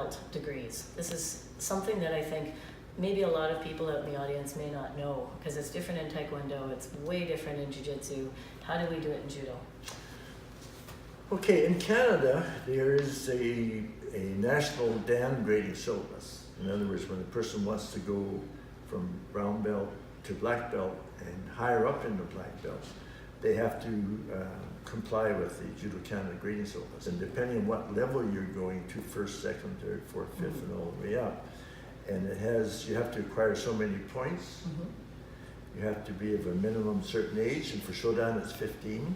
belt degrees. This is something that I think maybe a lot of people out in the audience may not know, because it's different in Taekwondo, it's way different in Jiu-Jitsu. How do we do it in Judo? Okay, in Canada, there is a national Dan grading syllabus. In other words, when a person wants to go from brown belt to black belt and higher up in the black belt, they have to comply with the Judo Canada grading syllabus. And depending on what level you're going to, first, second, third, fourth, fifth, and all the way up, and you have to acquire so many points. You have to be of a minimum certain age, and for shodan it's 15.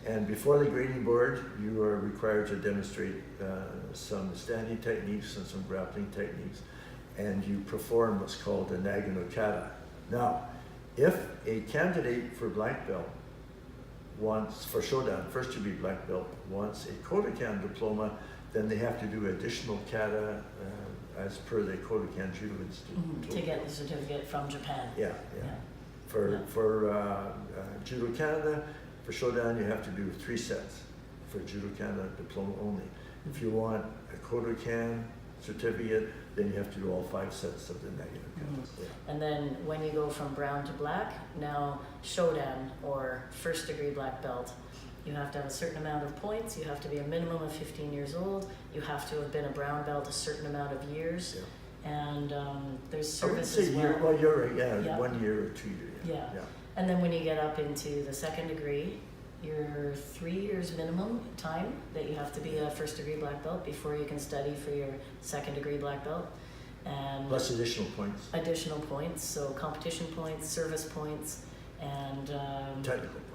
And before the grading board, you are required to demonstrate some standing techniques and some grappling techniques, and you perform what's called a nagano kata. Now, if a candidate for black belt wants, for shodan, first to be black belt, wants a Kodokan diploma, then they have to do additional kata as per the Kodokan Judo Institute. To get the certificate from Japan. Yeah. For Judo Canada, for shodan, you have to do 3 sets for Judo Canada diploma only. If you want a Kodokan certificate, then you have to do all 5 sets of the negative kata. And then when you go from brown to black, now shodan or first degree black belt, you have to have a certain amount of points, you have to be a minimum of 15 years old, you have to have been a brown belt a certain amount of years, and there's service as well. Well, you're right, 1 year or 2 years. Yeah. And then when you get up into the second degree, you're 3 years minimum time that you have to be a first degree black belt before you can study for your second degree black belt. And plus additional points. Additional points, so competition points, service points, and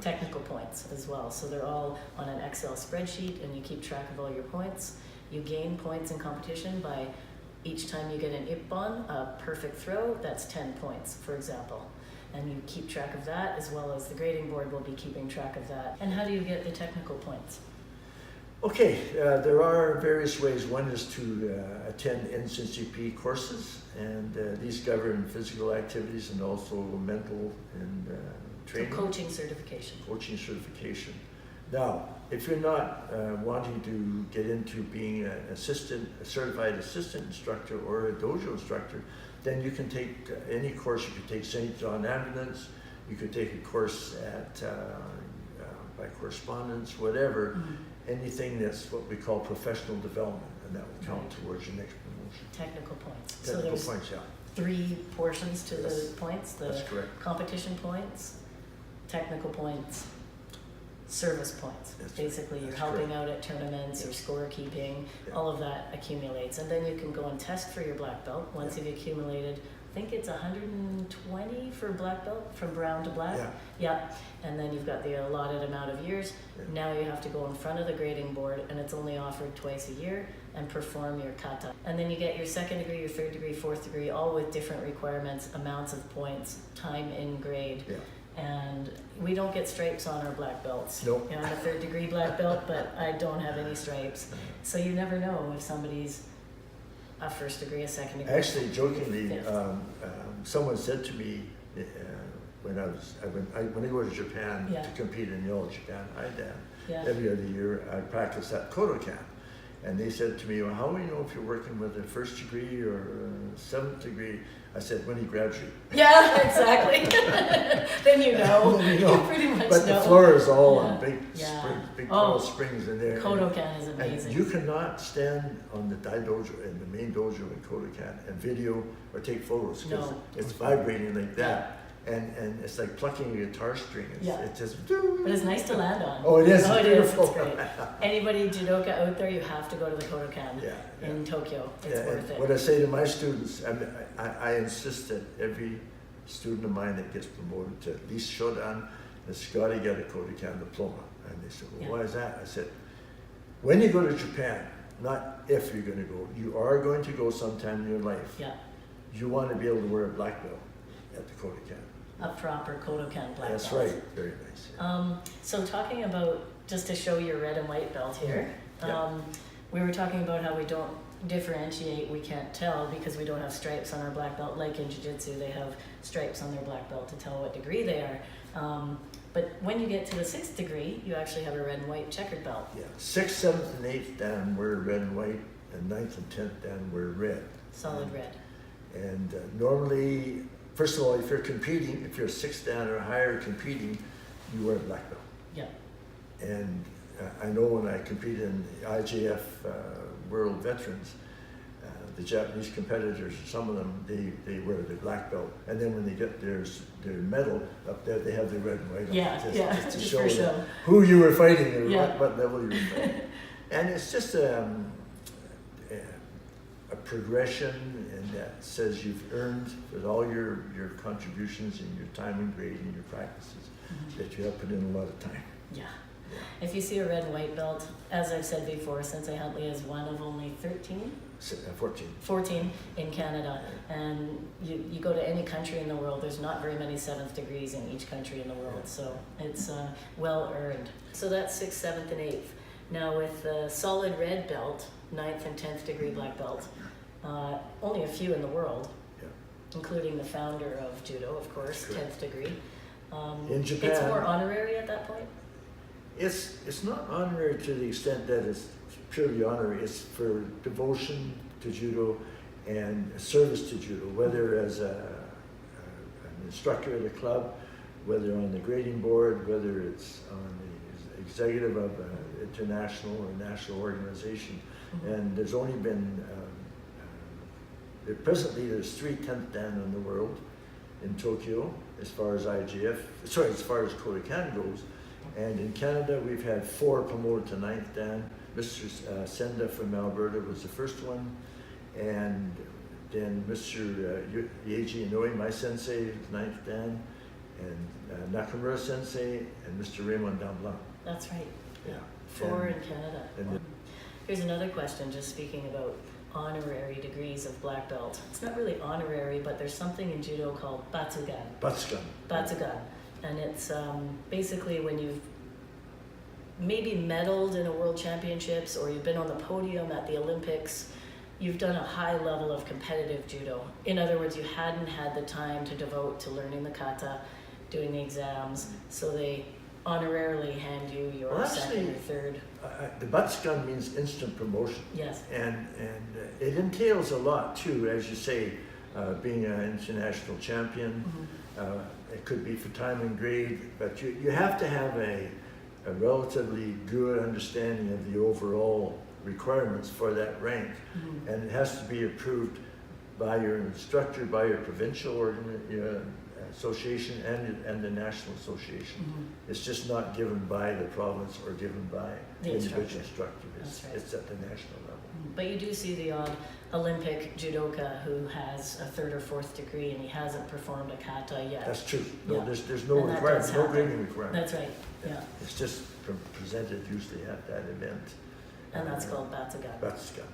technical points as well. So they're all on an Excel spreadsheet, and you keep track of all your points. You gain points in competition by each time you get an ippon, a perfect throw, that's 10 points, for example. And you keep track of that, as well as the grading board will be keeping track of that. And how do you get the technical points? Okay, there are various ways. One is to attend NCCP courses, and these govern physical activities and also mental and training. So coaching certification. Coaching certification. Now, if you're not wanting to get into being a certified assistant instructor or a dojo instructor, then you can take any course. You could take St. John Ambulance, you could take a course at by correspondence, whatever, anything that's what we call professional development, and that will count towards your next promotion. Technical points. Technical points, yeah. 3 portions to the points, that's correct. Competition points, technical points, service points. Basically, you're helping out at tournaments, your scorekeeping, all of that accumulates. And then you can go and test for your black belt once you've accumulated, I think it's 120 for black belt, from brown to black. Yeah. And then you've got the allotted amount of years. Now you have to go in front of the grading board, and it's only offered twice a year, and perform your kata. And then you get your second degree, your third degree, fourth degree, all with different requirements, amounts of points, time in grade. And we don't get stripes on our black belts. Nope. You know, I'm a third degree black belt, but I don't have any stripes. So you never know if somebody's a first degree, a second degree. Actually, jokingly, someone said to me when I go to Japan to compete in the All Japan Idan, every other year I practice at Kodokan. And they said to me, well, how do you know if you're working with a first degree or a 7th degree? I said, when he grabs you. Yeah, exactly. Then you know. You pretty much know. But the floor is all on big springs, big coral springs in there. Kodokan is amazing. And you cannot stand on the Dai Dojo, in the main dojo in Kodokan, and video or take photos, because it's vibrating like that. And it's like plucking a guitar string. It's just. But it's nice to land on. Oh, it is. Oh, it's beautiful. It's great. Anybody judoka out there, you have to go to the Kodokan in Tokyo. It's worth it. What I say to my students, I insist that every student of mine that gets promoted to at least shodan has got to get a Kodokan diploma. And they said, well, why is that? I said, when you go to Japan, not if you're going to go, you are going to go sometime in your life. You want to be able to wear a black belt at the Kodokan. A proper Kodokan black belt. That's right. Very nice. So talking about, just to show your red and white belt here, we were talking about how we don't differentiate, we can't tell because we don't have stripes on our black belt. Like in Jiu-Jitsu, they have stripes on their black belt to tell what degree they are. But when you get to the 6th degree, you actually have a red and white checkered belt. 6th, 7th, and 8th Dan wear red and white. and 9th and 10th Dan were red. Solid red. And normally, first of all, if you're competing, if you're 6th Dan or higher competing, you wear a black belt. Yeah. And I know when I competed in the IJF World Veterans, the Japanese competitors, some of them, they wear the black belt. And then when they get their medal up there, they have the red and white on Yeah, it, yeah, just to just show for show. them who you were fighting or Yeah. what level you were fighting. And it's just a progression, and that says you've earned with all your contributions and your time and grade and your practices, that you have put in a lot of time. Yeah. If you see a red and white belt, as I've said before, Sensei Huntley is one of only 13? 14 in Canada. And you go to any country in the world, there's not very many 7th degrees in each country in the world. So it's well earned. So that's 6th, 7th, and 8th. Now with the solid red belt, 9th and 10th degree black belt, only a few in the world, including the founder of Judo, of course, 10th degree. In Japan, it's more honorary at that point? It's not honorary to the extent that it's purely honorary. It's for devotion to Judo and service to Judo, whether as an instructor at a club, whether on the grading board, whether it's on the executive of an international or national organization. And there's only been, presently there's 3 10th Dan in the world in Tokyo, as far as as far as Kodokan goes. And in Canada, we've had 4 promoted to 9th Dan. Mr. Senda from Alberta was the first one. And then Mr. Yeiji Inoue, my sensei, is 9th Dan. And Nakamura sensei and Mr. Raymond Damblin. That's right. Yeah. 4 in Canada. And Here's another question, just speaking about honorary degrees of black belt. It's not really honorary, but there's something in Judo called Batsugan. Batsugan. And it's basically when you've maybe medaled in a world championships or you've been on the podium at the Olympics, you've done a high level of competitive judo. In other words, you hadn't had the time to devote to learning the kata, doing the exams, so they honorarily hand you your second or third. The Batsugan means instant promotion. Yes. And it entails a lot too, as you say, being an international champion. It could be for time and grade, but you have to have a relatively good understanding of the overall requirements for that rank. And it has to be approved by your instructor, by your provincial association and the national association. It's just not given by the province or given by the individual instructor. It's at the national level. But you do see the odd Olympic judoka who has a 3rd or 4th degree and he hasn't performed a kata yet. That's true. No, Yeah. there's no And that requirement, does no happen. grading requirement. That's right. Yeah. It's just presented usually at that event. And that's called Batsugan. Batsugan.